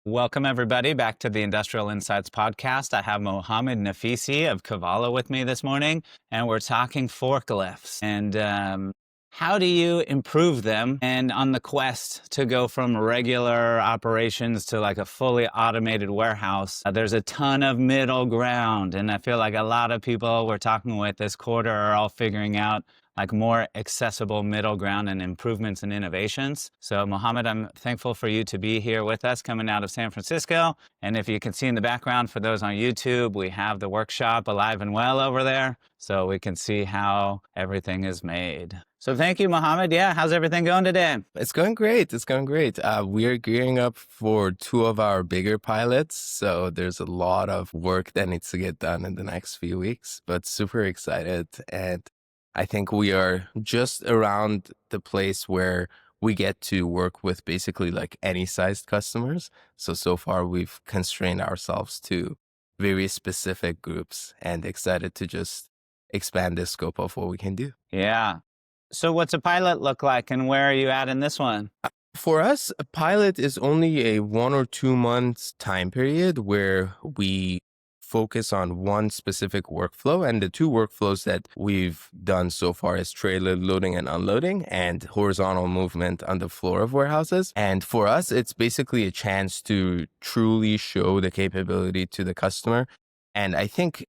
Welcome, everybody, back to the Industrial Insights Podcast. I have Mohammad Nafisi of Cavala with me this morning, and we're talking forklifts and how do you improve them and on the quest to go from regular operations to like a fully automated warehouse. There's a ton of middle ground, and I feel like a lot of people we're talking with this quarter are all figuring out like more accessible middle ground and improvements and innovations. So Mohammed, I'm thankful for you to be here with us coming out of San Francisco. And if you can see in the background for those on YouTube, we have the workshop alive and well over there. So we can see how everything is made. So thank you, Mohammed. Yeah, how's everything going today? It's going great. It's going great. We're gearing up for two of our bigger pilots. So there's a lot of work that needs to get done in the next few weeks, but super excited. And I think we are just around the place where we get to work with basically like any sized customers. So far we've constrained ourselves to very specific groups and excited to just expand the scope of what we can do. Yeah. So what's a pilot look like and where are you at in this one? For us, a pilot is only a 1 or 2 months time period where we focus on one specific workflow. And the two workflows that we've done so far is trailer loading and unloading and horizontal movement on the floor of warehouses. And for us, it's basically a chance to truly show the capability to the customer. And I think,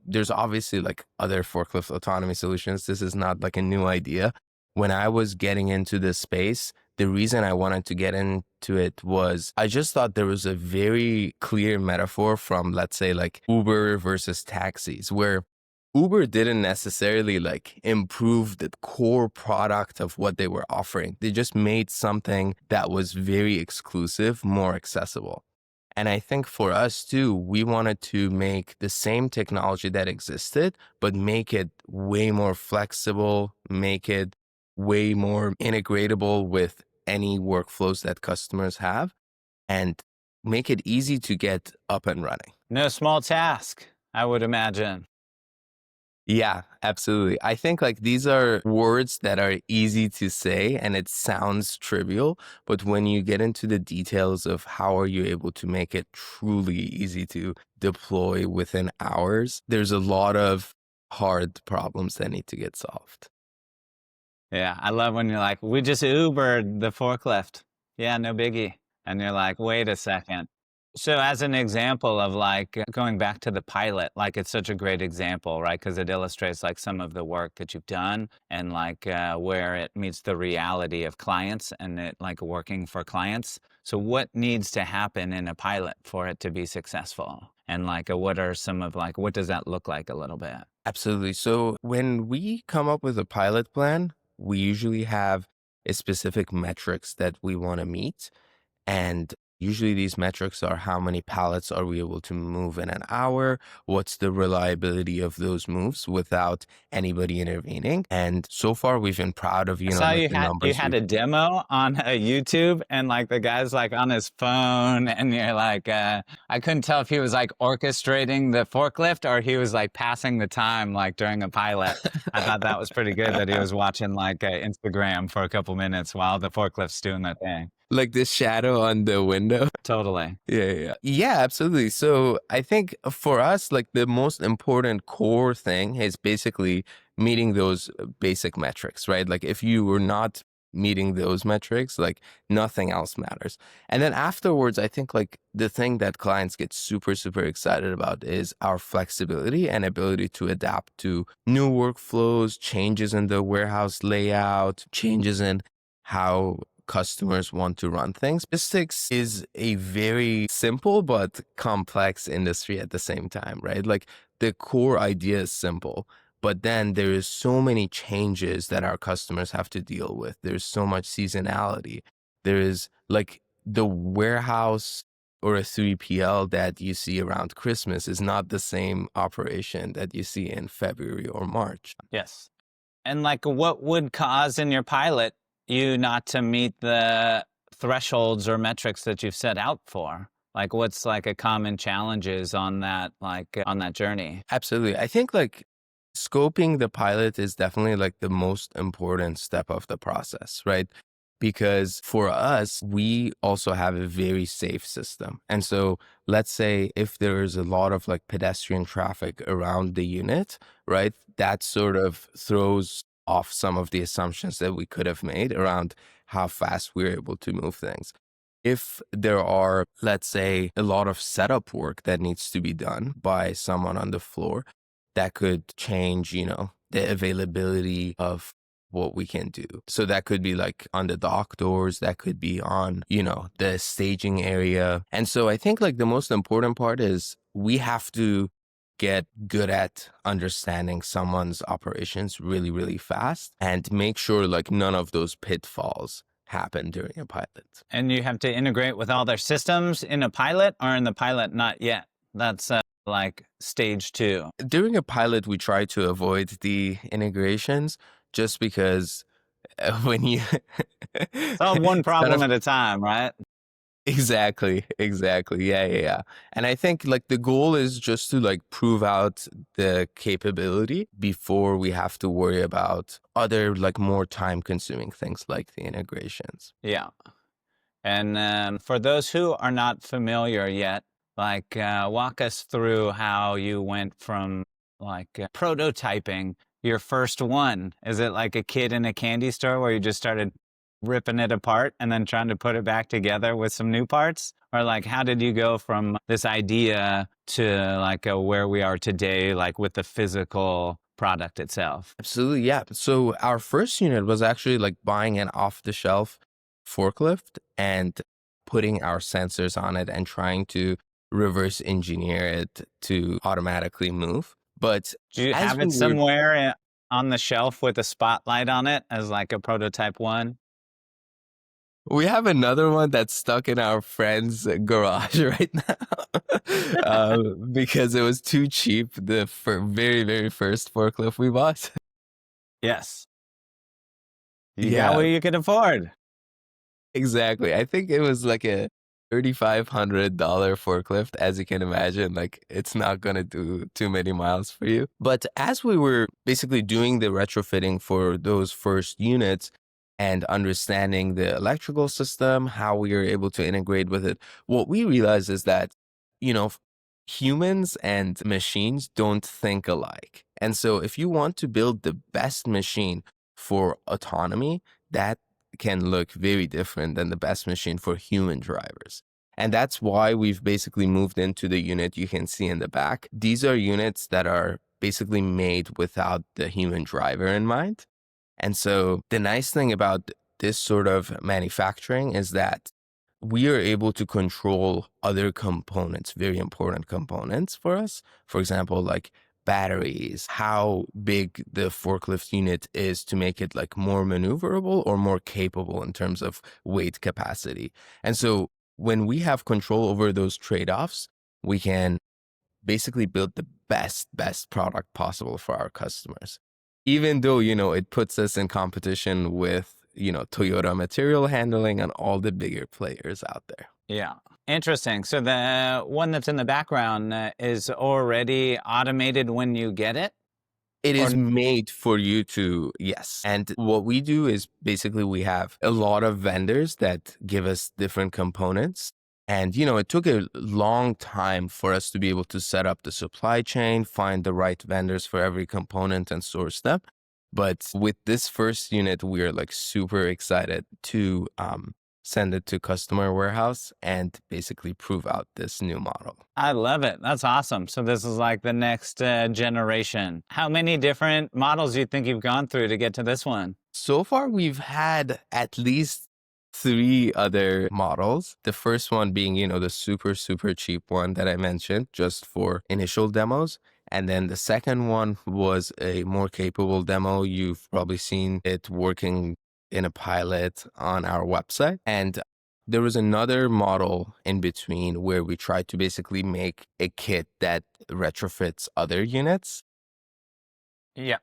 there's obviously like other forklift autonomy solutions. This is not like a new idea. When I was getting into this space, the reason I wanted to get into it was I just thought there was a very clear metaphor from, let's say, like Uber versus taxis, where Uber didn't necessarily like improve the core product of what they were offering. They just made something that was very exclusive, more accessible. And I think for us too, we wanted to make the same technology that existed, but make it way more flexible, make it way more integratable with any workflows that customers have, and make it easy to get up and running. No small task, I would imagine. Yeah, absolutely. I think like these are words that are easy to say and it sounds trivial, but when you get into the details of how are you able to make it truly easy to deploy within hours, there's a lot of hard problems that need to get solved. Yeah, I love when you're like, we just Ubered the forklift. Yeah, no biggie. And you're like, wait a second. So as an example of like going back to the pilot, like it's such a great example, right? Because it illustrates like some of the work that you've done and like where it meets the reality of clients and it like working for clients. So what needs to happen in a pilot for it to be successful? And like what are some of like, what does that look like a little bit? Absolutely. So when we come up with a pilot plan, we usually have a specific metrics that we want to meet. And usually these metrics are how many pallets are we able to move in an hour? What's the reliability of those moves without anybody intervening? And so far we've been proud of, I saw like you the had numbers. a demo on YouTube and like the guy's like on his phone and you're like I couldn't tell if he was like orchestrating the forklift or he was like passing the time like during a pilot. I thought that was pretty good that he was watching like Instagram for a couple minutes while the forklift's doing that thing. Like the shadow on the window. Totally. Yeah, absolutely. So I think for us, like the most important core thing is basically meeting those basic metrics, right? Like if you were not meeting those metrics, like nothing else matters. And then afterwards, I think like the thing that clients get super, super excited about is our flexibility and ability to adapt to new workflows, changes in the warehouse layout, changes in how customers want to run things. Logistics is a very simple but complex industry at the same time, right? Like the core idea is simple, but then there is so many changes that our customers have to deal with. There's so much seasonality. There is like the warehouse or a 3PL that you see around Christmas is not the same operation that you see in February or March. Yes. And like what would cause in your pilot you not to meet the thresholds or metrics that you've set out for? Like what's like a common challenges on that, like on that journey? Absolutely. I think like scoping the pilot is definitely like the most important step of the process, right? because for us, we also have a very safe system. And so let's say if there is a lot of like pedestrian traffic around the unit, right, that sort of throws off some of the assumptions that we could have made around how fast we're able to move things. If there are, let's say, a lot of setup work that needs to be done by someone on the floor, that could change, the availability of what we can do. So that could be like on the dock doors, that could be on, the staging area. And so I think like the most important part is we have to get good at understanding someone's operations really, really fast and make sure like none of those pitfalls happen during a pilot. And you have to integrate with all their systems in a pilot, or in the pilot not yet? That's like stage 2. During a pilot, we try to avoid the integrations just because when you Solve one it's kind problem of at a time, right? exactly. Yeah. And I think like the goal is just to like prove out the capability before we have to worry about other like more time consuming things like the integrations. Yeah. And for those who are not familiar yet, like walk us through how you went from like prototyping your first one. Is it like a kid in a candy store where you just started ripping it apart and then trying to put it back together with some new parts? Or like how did you go from this idea to like where we are today, like with the physical product itself? Absolutely, yeah. So our first unit was actually like buying an off-the-shelf forklift and putting our sensors on it and trying to reverse engineer it to automatically move. But Do you as have we it were somewhere on the shelf with a spotlight on it as like a prototype one? We have another one that's stuck in our friend's garage right now because it was too cheap. The very, very first forklift we bought. Yes. You got Yeah, what you could afford. exactly. I think it was like a $3,500 forklift. As you can imagine, like it's not gonna do too many miles for you. But as we were basically doing the retrofitting for those first units and understanding the electrical system, how we are able to integrate with it, what we realized is that, you know, humans and machines don't think alike. And so if you want to build the best machine for autonomy, that can look very different than the best machine for human drivers. And that's why we've basically moved into the unit you can see in the back. These are units that are basically made without the human driver in mind. And so the nice thing about this sort of manufacturing is that we are able to control other components, very important components for us. For example, like batteries, how big the forklift unit is to make it like more maneuverable or more capable in terms of weight capacity. And so when we have control over those trade-offs, we can basically build the best product possible for our customers. Even though, it puts us in competition with, Toyota material handling and all the bigger players out there. Yeah. Interesting. So the one that's in the background is already automated when you get it? It Or is made for you to, yes. And what we do is basically we have a lot of vendors that give us different components. And, it took a long time for us to be able to set up the supply chain, find the right vendors for every component and source them. But with this first unit, we're like super excited to send it to customer warehouse and basically prove out this new model. I love it. That's awesome. So this is like the next generation. How many different models do you think you've gone through to get to this one? So far, we've had at least 3 other models. The first one being, the super cheap one that I mentioned just for initial demos. And then the second one was a more capable demo. You've probably seen it working in a pilot on our website. And there was another model in between where we tried to basically make a kit that retrofits other units Yeah.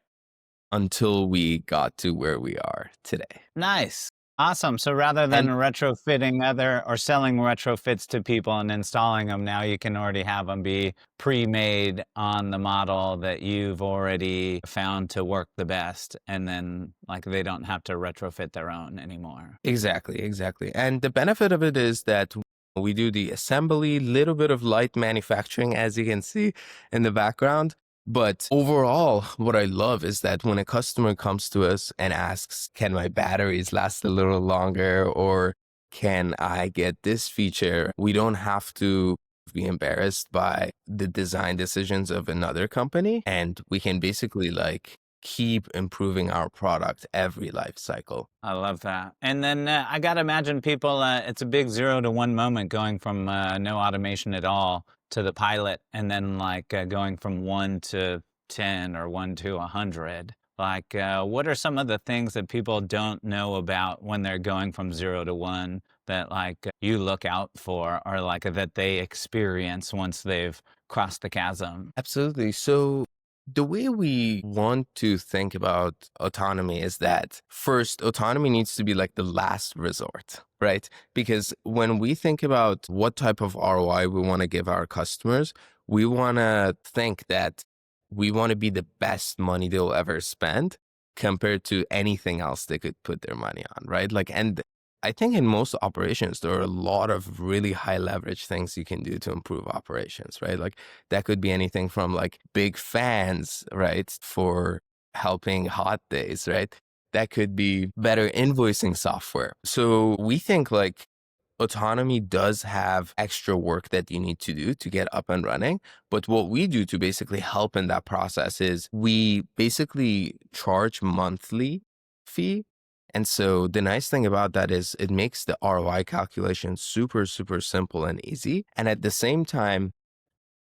until we got to where we are today. Nice. Awesome. So rather than And retrofitting other or selling retrofits to people and installing them, now you can already have them be pre-made on the model that you've already found to work the best. And then like they don't have to retrofit their own anymore. exactly, exactly. And the benefit of it is that we do the assembly, little bit of light manufacturing, as you can see in the background. But overall, what I love is that when a customer comes to us and asks, can my batteries last a little longer, or can I get this feature? We don't have to be embarrassed by the design decisions of another company. And we can basically like keep improving our product every life cycle. I love that. And then I got to imagine people, it's a big 0 to 1 moment going from no automation at all to the pilot, and then like going from 1 to 10 or 1 to 100. Like, what are some of the things that people don't know about when they're going from 0 to 1 that like you look out for, or like that they experience once they've crossed the chasm? Absolutely. So the way we want to think about autonomy is that first, autonomy needs to be like the last resort, right? Because when we think about what type of ROI we want to give our customers, we want to think that we want to be the best money they'll ever spend compared to anything else they could put their money on, right? Like, and I think in most operations, there are a lot of really high leverage things you can do to improve operations, right? Like that could be anything from like big fans, right? For helping hot days, right? That could be better invoicing software. So we think like autonomy does have extra work that you need to do to get up and running. But what we do to basically help in that process is we basically charge monthly fee. And so the nice thing about that is it makes the ROI calculation super, super simple and easy. And at the same time,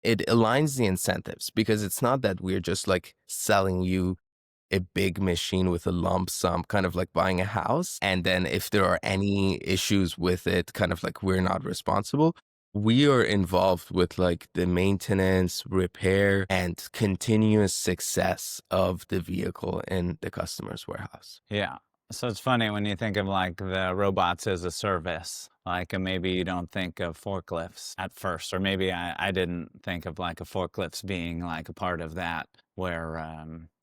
it aligns the incentives because it's not that we're just like selling you a big machine with a lump sum, kind of like buying a house. And then if there are any issues with it, kind of like we're not responsible. We are involved with like the maintenance, repair, and continuous success of the vehicle in the customer's warehouse. Yeah. So it's funny when you think of like the robots as a service, like maybe you don't think of forklifts at first, or maybe I didn't think of like a forklifts being like a part of that, where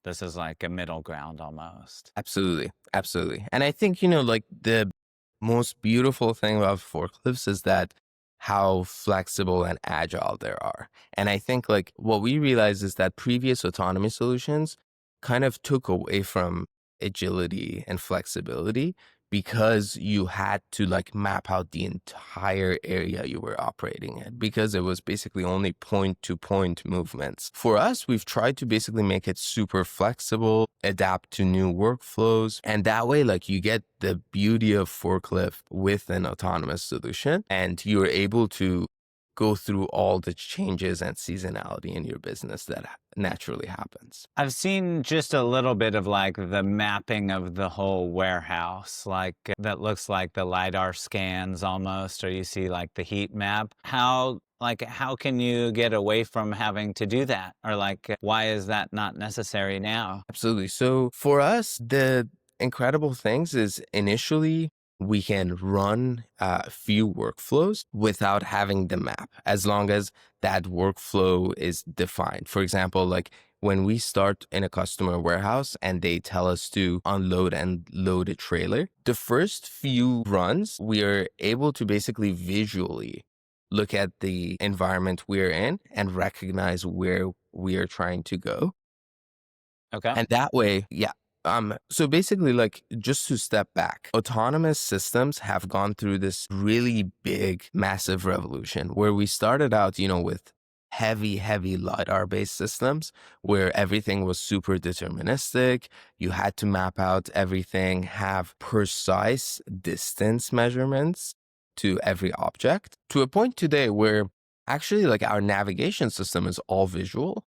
this is like a middle ground almost. Absolutely. Absolutely. And I think, like the most beautiful thing about forklifts is that how flexible and agile there are. And I think like what we realize is that previous autonomy solutions kind of took away from agility and flexibility because you had to like map out the entire area you were operating in because it was basically only point to point movements. For us, we've tried to basically make it super flexible, adapt to new workflows, and that way like you get the beauty of forklift with an autonomous solution and you're able to go through all the changes and seasonality in your business that naturally happens. I've seen just a little bit of like the mapping of the whole warehouse, like that looks like the LiDAR scans almost, or you see like the heat map. How can you get away from having to do that? Or like, why is that not necessary now? Absolutely. So for us, the incredible things is initially we can run a few workflows without having the map, as long as that workflow is defined. For example, like when we start in a customer warehouse and they tell us to unload and load a trailer, the first few runs, we are able to basically visually look at the environment we're in and recognize where we are trying to go. Okay. And that way, yeah. So basically, like, just to step back, autonomous systems have gone through this really big, massive revolution where we started out, with heavy LiDAR-based systems where everything was super deterministic. You had to map out everything, have precise distance measurements to every object, to a point today where actually, like, our navigation system is all visual.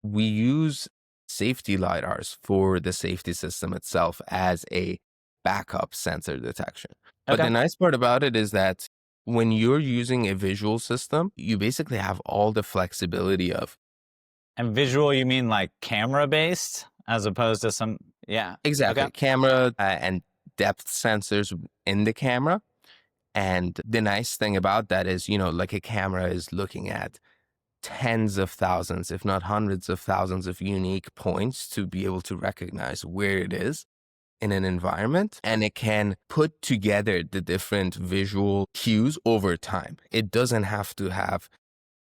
We use safety lidars for the safety system itself as a backup sensor detection. But the Okay. nice part about it is that when you're using a visual system, you basically have all the flexibility of And visual, you mean like camera based as opposed to some, yeah. Okay. exactly camera and depth sensors in the camera. And the nice thing about that is, like a camera is looking at tens of thousands, if not hundreds of thousands of unique points to be able to recognize where it is in an environment. And it can put together the different visual cues over time. It doesn't have to have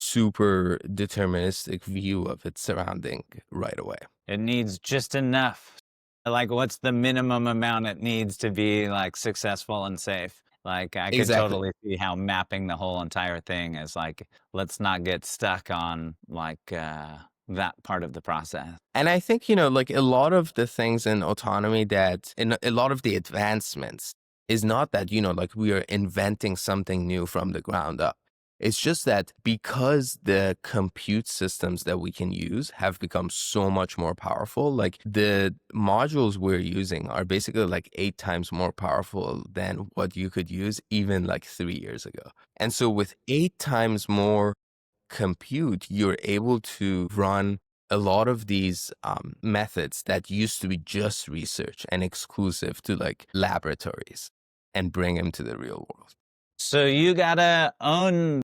super deterministic view of its surrounding right away. It needs just enough. Like, what's the minimum amount it needs to be like successful and safe? Like, I could Exactly. totally see how mapping the whole entire thing is like, let's not get stuck on like that part of the process. And I think, like a lot of the things in autonomy that, in a lot of the advancements, is not that, like we are inventing something new from the ground up. It's just that because the compute systems that we can use have become so much more powerful, like the modules we're using are basically like 8 times more powerful than what you could use even like 3 years ago. And so with 8 times more compute, you're able to run a lot of these methods that used to be just research and exclusive to like laboratories and bring them to the real world. So you gotta own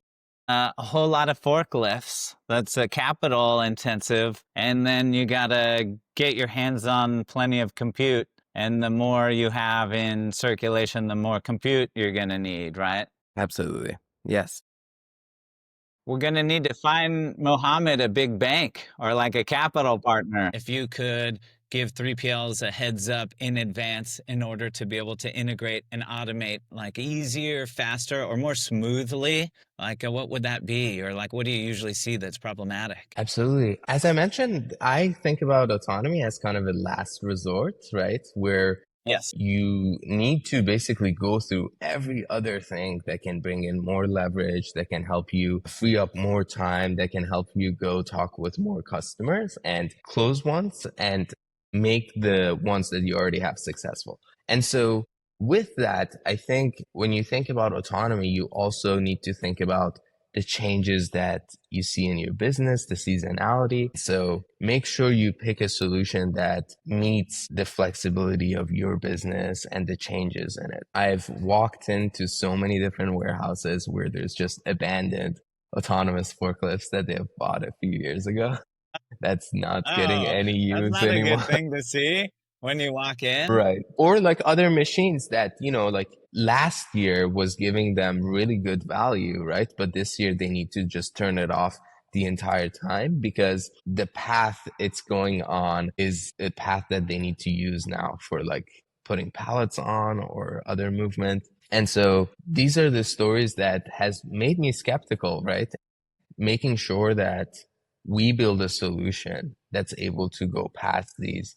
a whole lot of forklifts. That's capital intensive, and then you gotta get your hands on plenty of compute. And the more you have in circulation, the more compute you're gonna need, right? Absolutely. Yes. We're gonna need to find Mohammed a big bank or like a capital partner. If you could give 3PLs a heads up in advance in order to be able to integrate and automate like easier, faster, or more smoothly, like what would that be? Or like what do you usually see that's problematic? Absolutely. As I mentioned, I think about autonomy as kind of a last resort, right? Where Yes. you need to basically go through every other thing that can bring in more leverage, that can help you free up more time, that can help you go talk with more customers and close ones and make the ones that you already have successful. And so with that, I think when you think about autonomy, you also need to think about the changes that you see in your business, the seasonality. So make sure you pick a solution that meets the flexibility of your business and the changes in it. I've walked into so many different warehouses where there's just abandoned autonomous forklifts that they've bought a few years ago. That's not getting Oh, any that's use not a anymore. good thing to see when you walk in. Right. Or like other machines that, like last year was giving them really good value, right? But this year they need to just turn it off the entire time because the path it's going on is a path that they need to use now for like putting pallets on or other movement. And so these are the stories that has made me skeptical, right? Making sure that we build a solution that's able to go past these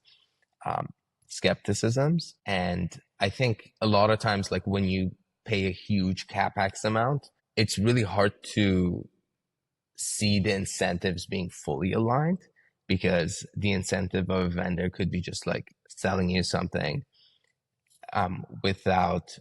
um, skepticisms. And I think a lot of times, like when you pay a huge capex amount, it's really hard to see the incentives being fully aligned because the incentive of a vendor could be just like selling you something without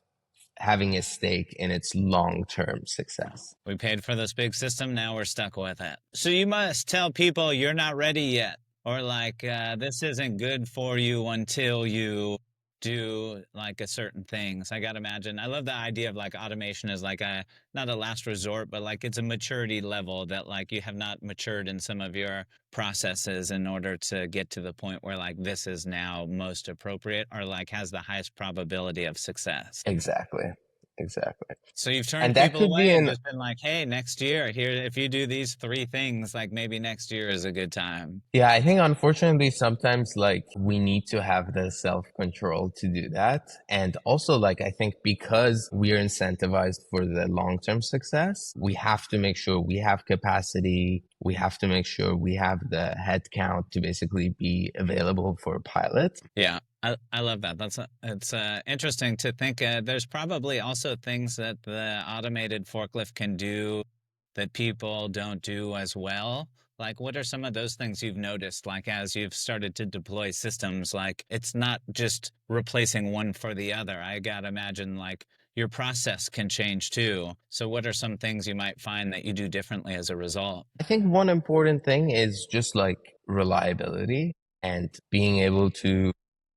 having a stake in its long-term success. We paid for this big system, now we're stuck with it. So you must tell people you're not ready yet, or like this isn't good for you until you do like a certain things. I gotta imagine. I love the idea of like automation as like a not a last resort, but like it's a maturity level that like you have not matured in some of your processes in order to get to the point where like this is now most appropriate or like has the highest probability of success. Exactly. Exactly. So you've turned And that people could be away and in just been like, hey, next year, here, if you do these 3 things, like maybe next year is a good time. Yeah, I think unfortunately sometimes like we need to have the self-control to do that. And also like I think because we are incentivized for the long-term success, we have to make sure we have capacity. We have to make sure we have the head count to basically be available for a pilot. Yeah, I love that. It's interesting to think. There's probably also things that the automated forklift can do that people don't do as well. Like, what are some of those things you've noticed? Like, as you've started to deploy systems, like it's not just replacing one for the other. I gotta imagine like your process can change too. So, what are some things you might find that you do differently as a result? I think one important thing is just like reliability and being able to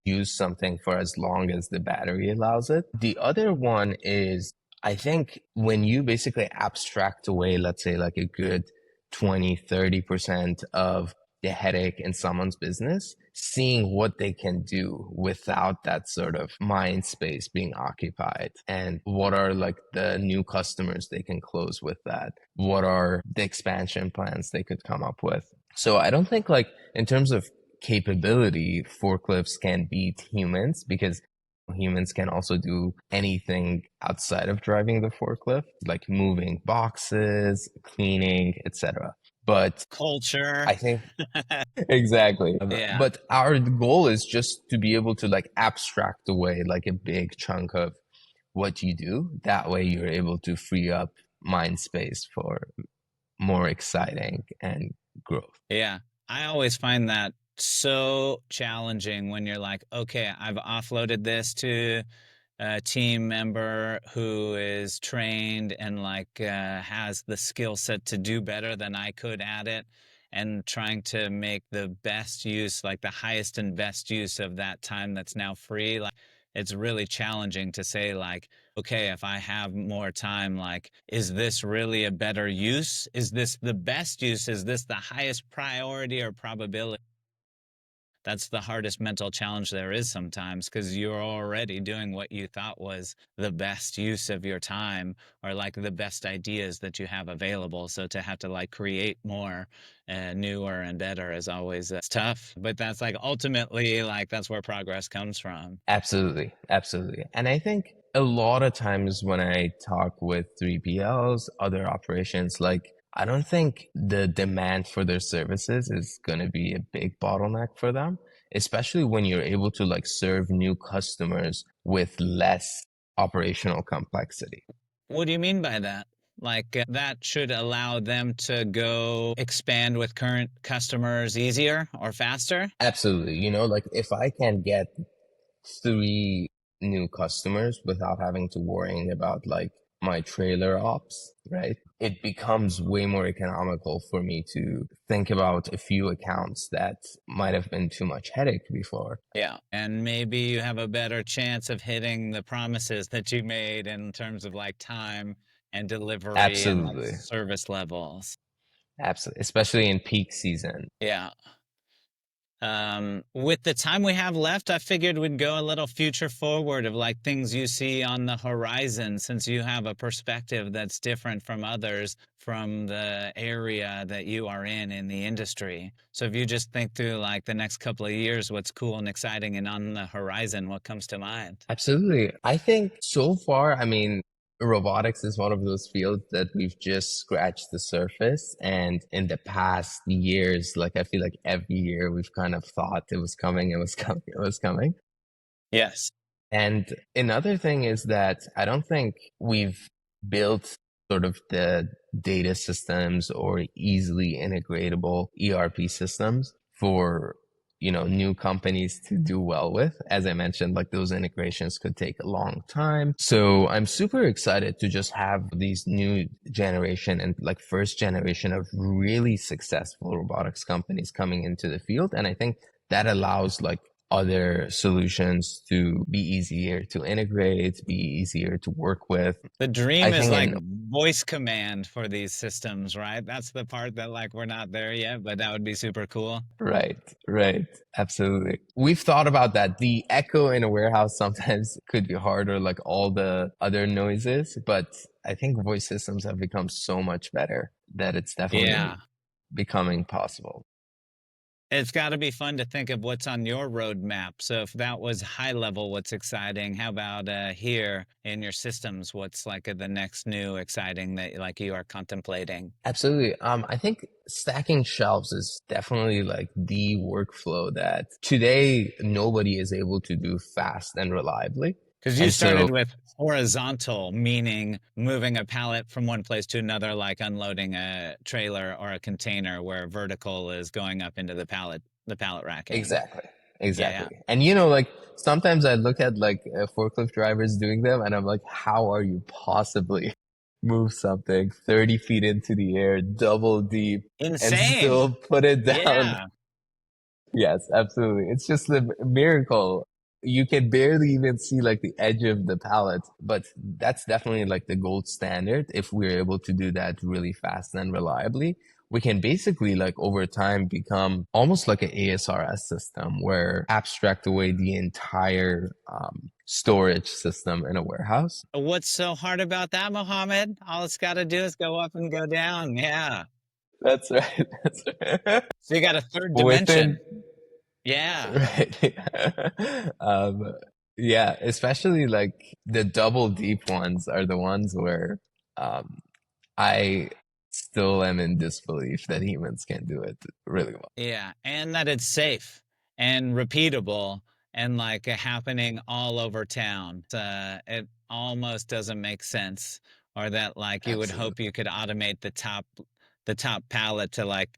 use something for as long as the battery allows it. The other one is, I think when you basically abstract away, let's say like a good 20, 30% of the headache in someone's business, seeing what they can do without that sort of mind space being occupied, and what are like the new customers they can close with that, what are the expansion plans they could come up with. So I don't think like in terms of capability, forklifts can beat humans because humans can also do anything outside of driving the forklift, like moving boxes, cleaning, etc. But Culture. I think exactly. Yeah. But our goal is just to be able to like abstract away like a big chunk of what you do. That way you're able to free up mind space for more exciting and growth. Yeah. I always find that so challenging when you're like, okay, I've offloaded this to a team member who is trained and has the skill set to do better than I could at it, and trying to make the best use, like the highest and best use of that time that's now free. Like it's really challenging to say like, okay, if I have more time, like, is this really a better use? Is this the best use? Is this the highest priority or probability? That's the hardest mental challenge there is sometimes, because you're already doing what you thought was the best use of your time, or like the best ideas that you have available. So to have to like create more, newer and better is always it's tough. But that's like ultimately like that's where progress comes from. Absolutely, absolutely. And I think a lot of times when I talk with 3PLs, other operations, like I don't think the demand for their services is going to be a big bottleneck for them, especially when you're able to like serve new customers with less operational complexity. What do you mean by that? Like that should allow them to go expand with current customers easier or faster? Absolutely. You know, like if I can get three new customers without having to worrying about like my trailer ops, right? It becomes way more economical for me to think about a few accounts that might have been too much headache before. Yeah. And maybe you have a better chance of hitting the promises that you made in terms of like time and delivery and like Absolutely. service levels. Absolutely. Especially in peak season. Yeah. With the time we have left, I figured we'd go a little future forward of like things you see on the horizon, since you have a perspective that's different from others from the area that you are in the industry. So if you just think through like the next couple of years, what's cool and exciting and on the horizon, what comes to mind? Absolutely. I think so far, I mean, robotics is one of those fields that we've just scratched the surface. And in the past years, like I feel like every year we've kind of thought it was coming, it was coming, it was coming. Yes. And another thing is that I don't think we've built sort of the data systems or easily integratable ERP systems for, you know, new companies to do well with. As I mentioned, like those integrations could take a long time. So I'm super excited to just have these new generation and like first generation of really successful robotics companies coming into the field. And I think that allows like other solutions to be easier to integrate, be easier to work with. The I dream is think like in voice command for these systems, right? That's the part that like we're not there yet, but that would be super cool. right, right, absolutely. We've thought about that. The echo in a warehouse sometimes could be harder, like all the other noises, but I think voice systems have become so much better that it's Yeah. definitely becoming possible. It's got to be fun to think of what's on your roadmap. So if that was high level, what's exciting? How about here in your systems? What's like the next new exciting that like you are contemplating? Absolutely. I think stacking shelves is definitely like the workflow that today nobody is able to do fast and reliably. Because you And so started with horizontal, meaning moving a pallet from one place to another, like unloading a trailer or a container, where vertical is going up into the pallet racking. exactly, Yeah, yeah. exactly. And you know, like sometimes I look at like forklift drivers doing them and I'm like, how are you possibly move something 30 feet into the air, double deep, and Insane. still put it down? Yeah. Yes, absolutely. It's just a miracle. You can barely even see like the edge of the pallet, but that's definitely like the gold standard. If we're able to do that really fast and reliably, we can basically like over time become almost like an ASRS system where abstract away the entire storage system in a warehouse. What's so hard about that, Mohammed? All it's got to do is go up and go down. Yeah. That's right. That's right. So you got a third Within dimension. Yeah. right. um, yeah, especially like the double deep ones are the ones where um, I still am in disbelief that humans can do it really well. Yeah. And that it's safe and repeatable and like happening all over town. It almost doesn't make sense. Or that like you would hope Absolutely. you could automate the top pallet to like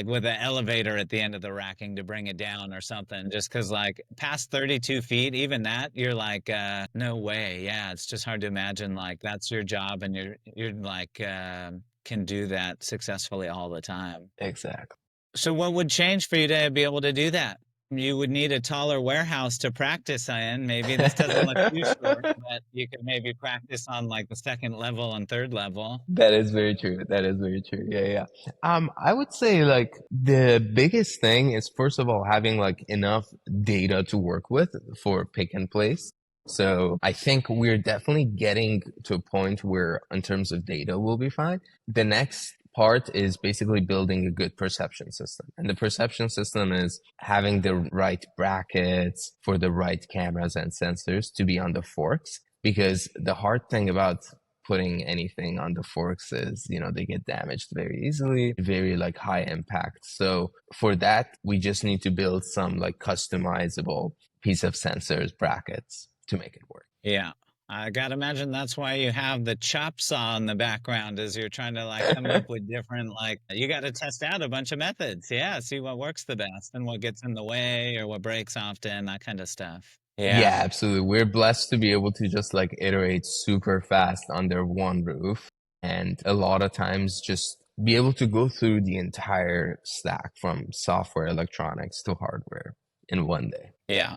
with an elevator at the end of the racking to bring it down or something just because like past 32 feet even that you're like no way. Yeah, it's just hard to imagine like that's your job and you're like can do that successfully all the time. Exactly. So what would change for you to be able to do that? You would need a taller warehouse to practice in. Maybe this doesn't look too short, but you could maybe practice on like the second level and third level. That is very true. That is very true. Yeah, yeah. I would say like the biggest thing is first of all having like enough data to work with for pick and place. So I think we're definitely getting to a point where in terms of data we'll be fine. The next part is basically building a good perception system. And the perception system is having the right brackets for the right cameras and sensors to be on the forks. Because the hard thing about putting anything on the forks is, they get damaged very easily, very like high impact. So for that, we just need to build some like customizable piece of sensors brackets to make it work. Yeah. I gotta imagine that's why you have the chop saw in the background as you're trying to like come up with different like you gotta test out a bunch of methods. Yeah, see what works the best and what gets in the way or what breaks often, that kind of stuff. Yeah. Yeah, absolutely. We're blessed to be able to just like iterate super fast under one roof and a lot of times just be able to go through the entire stack from software, electronics to hardware in one day. Yeah.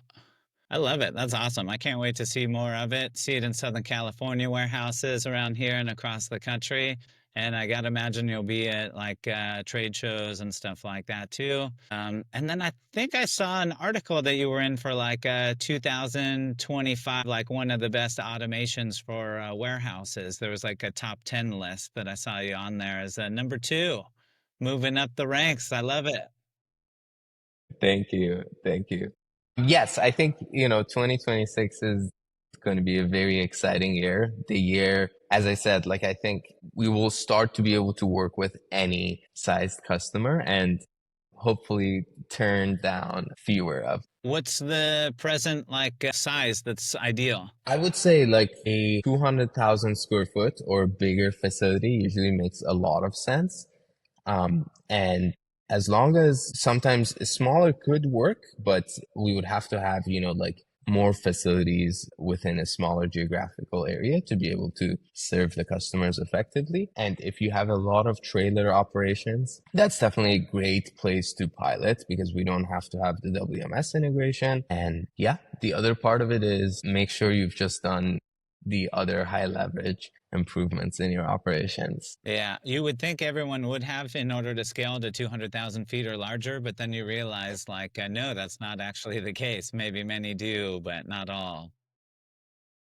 I love it. That's awesome. I can't wait to see more of it. See it in Southern California warehouses around here and across the country. And I gotta imagine you'll be at like trade shows and stuff like that too. And then I think I saw an article that you were in for like 2025, like one of the best automations for warehouses. There was like a top 10 list that I saw you on there as number two, moving up the ranks. I love it. Thank you. Thank you. Yes, I think, 2026 is going to be a very exciting year. The year, as I said, like I think we will start to be able to work with any sized customer and hopefully turn down fewer of. What's the present like size that's ideal? I would say like a 200,000 square foot or bigger facility usually makes a lot of sense. And as long as sometimes smaller could work, but we would have to have, like more facilities within a smaller geographical area to be able to serve the customers effectively. And if you have a lot of trailer operations, that's definitely a great place to pilot because we don't have to have the WMS integration. And yeah, the other part of it is make sure you've just done the other high leverage improvements in your operations. Yeah, you would think everyone would have in order to scale to 200,000 feet or larger, but then you realize, like, no, that's not actually the case. Maybe many do, but not all.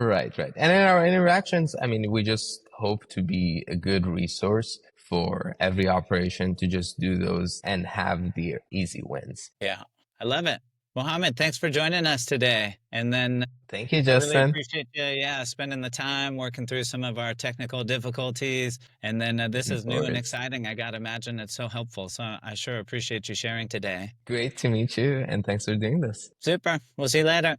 Right, right. And in our interactions, I mean, we just hope to be a good resource for every operation to just do those and have the easy wins. Yeah, I love it. Mohammed, thanks for joining us today. And then Thank you, I really Justin. appreciate you, yeah, spending the time working through some of our technical difficulties. And then this Of is new and course. exciting. I gotta imagine it's so helpful. So I sure appreciate you sharing today. Great to meet you, and thanks for doing this. Super. We'll see you later.